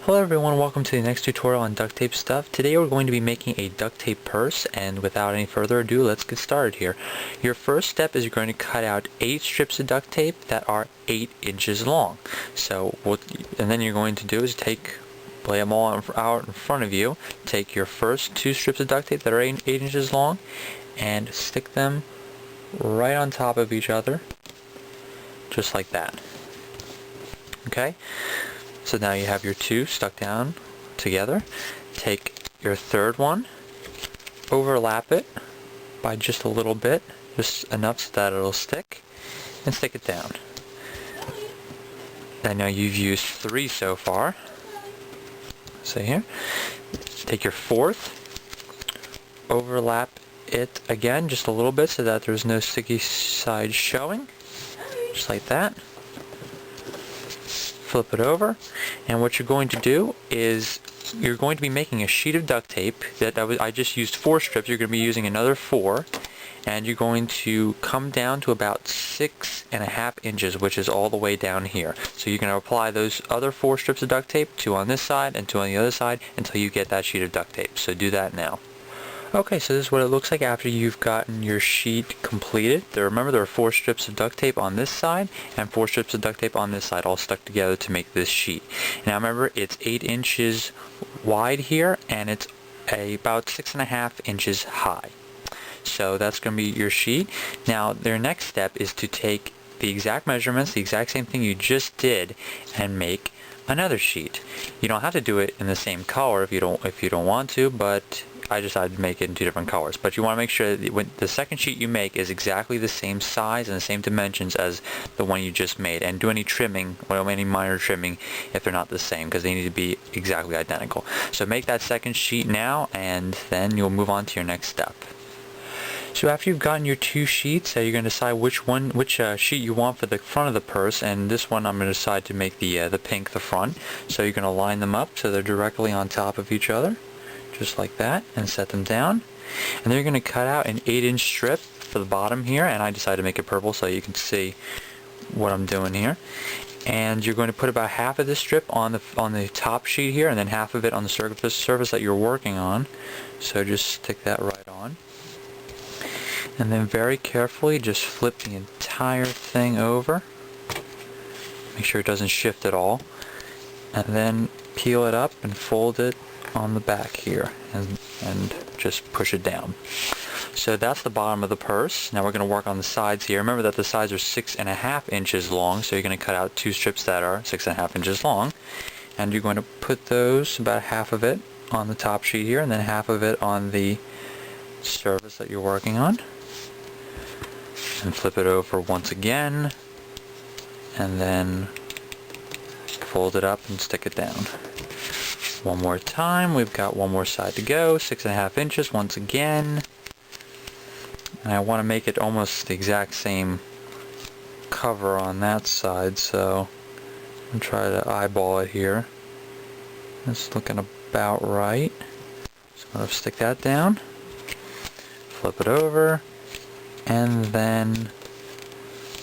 Hello everyone, welcome to the next tutorial on duct tape stuff. Today we're going to be making a duct tape purse, and without any further ado, let's get started here. Your first step is you're going to cut out 8 strips of duct tape that are 8 inches long. And then you're going to do is lay them all out in front of you, take your first 2 strips of duct tape that are 8 inches long, and stick them right on top of each other, just like that. Okay? So now you have your 2 stuck down together. Take your third one, overlap it by just a little bit, just enough so that it'll stick, and stick it down. I know you've used 3 so far. So here, take your fourth, overlap it again just a little bit so that there's no sticky side showing, just like that. Flip it over, and what you're going to do is you're going to be making a sheet of duct tape I just used 4 strips. You're going to be using another 4, and you're going to come down to about 6.5 inches, which is all the way down here. So you're going to apply those other 4 strips of duct tape, 2 on this side and 2 on the other side, until you get that sheet of duct tape. So do that now. Okay, so this is what it looks like after you've gotten your sheet completed. Remember, there are 4 strips of duct tape on this side and 4 strips of duct tape on this side, all stuck together to make this sheet. Now remember, it's 8 inches wide here, and it's about 6.5 inches high. So that's going to be your sheet. Now their next step is to take the exact measurements, the exact same thing you just did, and make another sheet. You don't have to do it in the same color if you don't want to, but I decided to make it in 2 different colors. But you want to make sure that when the second sheet you make is exactly the same size and the same dimensions as the one you just made, and do any trimming, or any minor trimming if they're not the same, because they need to be exactly identical. So make that second sheet now, and then you'll move on to your next step. So after you've gotten your 2 sheets, you're going to decide which sheet you want for the front of the purse, and this one I'm going to decide to make the pink the front. So you're going to line them up so they're directly on top of each other, just like that, and set them down. And then you're going to cut out an 8-inch strip for the bottom here, and I decided to make it purple so you can see what I'm doing here. And you're going to put about half of this strip on the top sheet here, and then half of it on the surface that you're working on. So just stick that right on. And then very carefully just flip the entire thing over. Make sure it doesn't shift at all. And then peel it up and fold it on the back here, and just push it down. So that's the bottom of the purse. Now we're going to work on the sides here. Remember that the sides are 6.5 inches long, so you're going to cut out 2 strips that are 6.5 inches long, and you're going to put those, about half of it, on the top sheet here, and then half of it on the surface that you're working on. And flip it over once again, and then fold it up and stick it down. One more time. We've got one more side to go. 6.5 inches once again. And I want to make it almost the exact same cover on that side, so I'm going to try to eyeball it here. It's looking about right. So I'm going to stick that down, flip it over, and then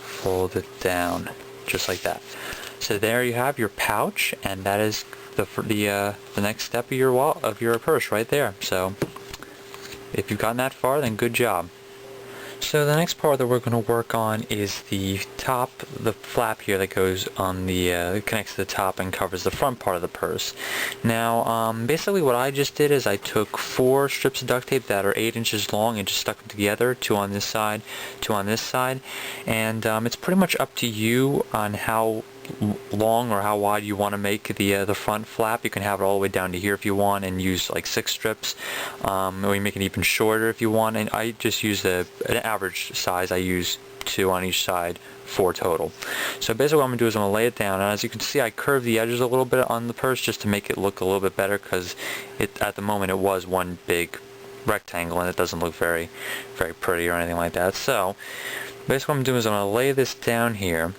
fold it down, just like that. So there you have your pouch, and that is the next step of your purse right there. So if you've gotten that far, then good job. So the next part that we're going to work on is the top, the flap here that goes on connects to the top and covers the front part of the purse. Now basically what I just did is I took 4 strips of duct tape that are 8 inches long and just stuck them together, 2 on this side, 2 on this side, and it's pretty much up to you on how long or how wide you want to make the front flap. You can have it all the way down to here if you want, and use like 6 strips, or you make it even shorter if you want. And I just use an average size. I use 2 on each side, 4 total. So basically what I'm going to do is I'm going to lay it down, and as you can see I curved the edges a little bit on the purse just to make it look a little bit better, because at the moment it was one big rectangle and it doesn't look very pretty or anything like that. So basically what I'm doing is I'm going to lay this down here,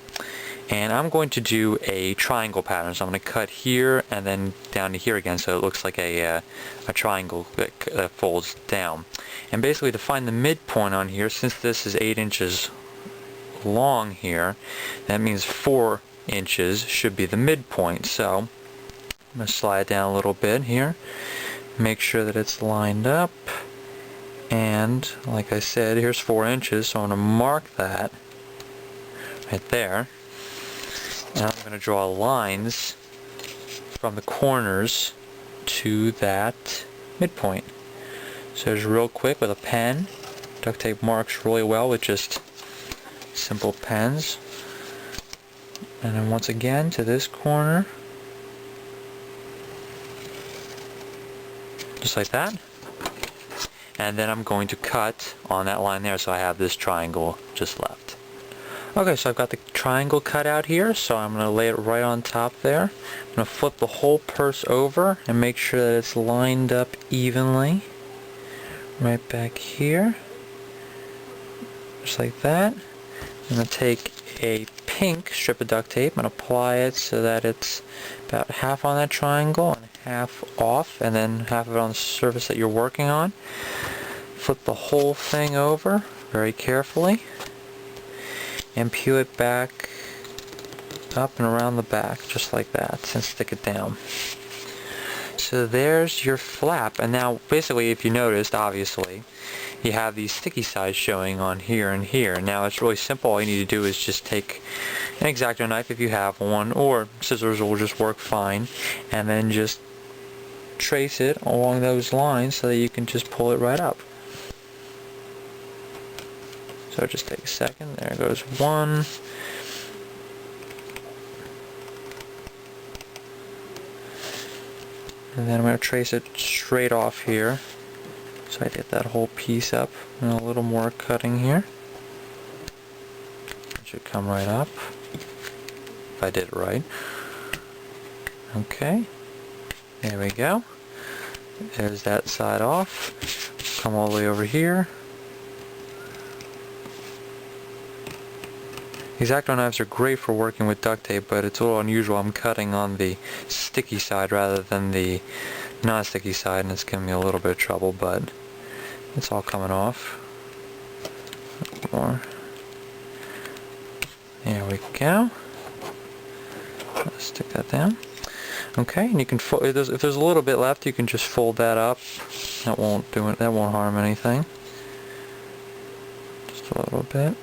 and I'm going to do a triangle pattern. So I'm going to cut here and then down to here again, so it looks like a triangle that folds down. And basically to find the midpoint on here, since this is 8 inches long here, that means 4 inches should be the midpoint. So I'm going to slide it down a little bit here. Make sure that it's lined up. And like I said, here's 4 inches, so I'm going to mark that right there. And I'm going to draw lines from the corners to that midpoint. So just real quick with a pen. Duct tape marks really well with just simple pens. And then once again to this corner. Just like that. And then I'm going to cut on that line there, so I have this triangle just left. Okay, so I've got the triangle cut out here, so I'm going to lay it right on top there. I'm going to flip the whole purse over and make sure that it's lined up evenly. Right back here. Just like that. I'm going to take a pink strip of duct tape and apply it so that it's about half on that triangle and half off, and then half of it on the surface that you're working on. Flip the whole thing over very carefully and peel it back up and around the back just like that and stick it down. So there's your flap, and now basically if you noticed, obviously you have these sticky sides showing on here and here. Now it's really simple. All you need to do is just take an X-Acto knife if you have one, or scissors will just work fine, and then just trace it along those lines so that you can just pull it right up. So just take a second. There goes one. And then I'm going to trace it straight off here. So I get that whole piece up, and a little more cutting here. It should come right up, if I did it right. Okay, there we go. There's that side off. Come all the way over here. X-Acto knives are great for working with duct tape, but it's a little unusual. I'm cutting on the sticky side rather than the non-sticky side, and it's giving me a little bit of trouble, but it's all coming off. More. There we go. Let's stick that down. Okay, and you can fold. If there's a little bit left, you can just fold that up. That won't do it. That won't harm anything. Just a little bit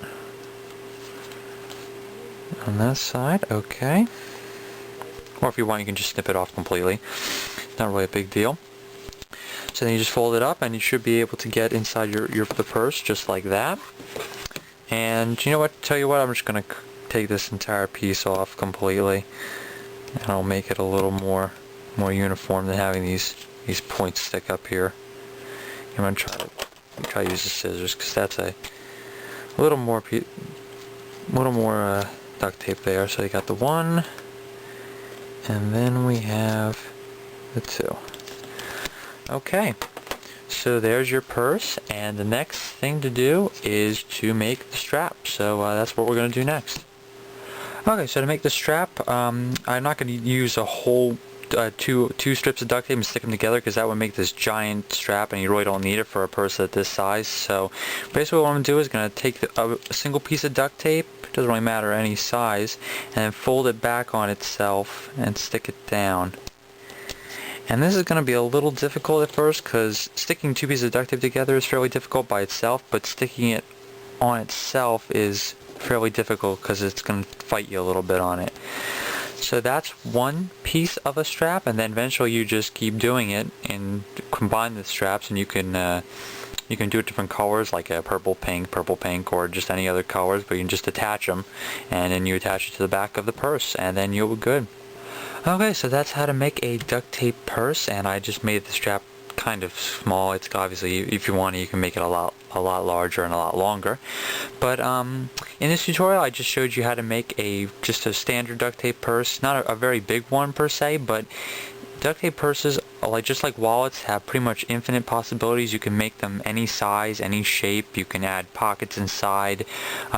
on that side. Okay. Or if you want, you can just snip it off completely. Not really a big deal. So then you just fold it up, and you should be able to get inside the purse just like that. And you know what? Tell you what, I'm just gonna take this entire piece off completely, and I'll make it a little more uniform than having these points stick up here. I'm gonna try to use the scissors because that's a little more duct tape there. So you got the one, and then we have the two. Okay, so there's your purse, and the next thing to do is to make the strap. So that's what we're going to do next. Okay, so to make the strap, I'm not going to use a whole two strips of duct tape and stick them together, because that would make this giant strap, and you really don't need it for a purse at this size. So basically what I'm going to do is going to take a single piece of duct tape, doesn't really matter any size, and then fold it back on itself and stick it down. And this is going to be a little difficult at first, because sticking two pieces of duct tape together is fairly difficult by itself, but sticking it on itself is fairly difficult because it's going to fight you a little bit on it. So that's one piece of a strap, and then eventually you just keep doing it and combine the straps, and you can do it different colors, like a purple, pink, or just any other colors, but you can just attach them, and then you attach it to the back of the purse, and then you'll be good. Okay, so that's how to make a duct tape purse, and I just made the strap kind of small. It's obviously, if you want to, you can make it a lot larger and a lot longer. But in this tutorial, I just showed you how to make just a standard duct tape purse. Not a very big one per se, but duct tape purses, just like wallets, have pretty much infinite possibilities. You can make them any size, any shape. You can add pockets inside.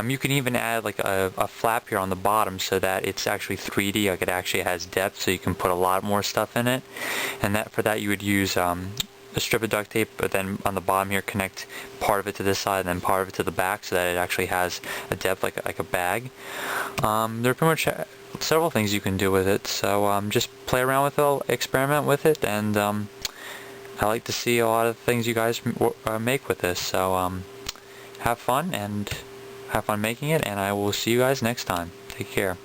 You can even add like a flap here on the bottom so that it's actually 3D, like it actually has depth, so you can put a lot more stuff in it. And for that you would use a strip of duct tape, but then on the bottom here connect part of it to this side and then part of it to the back, so that it actually has a depth like a bag. They're pretty much several things you can do with it. So just play around with it, experiment with it, and I like to see a lot of things you guys make with this. So have fun, and have fun making it, and I will see you guys next time. Take care.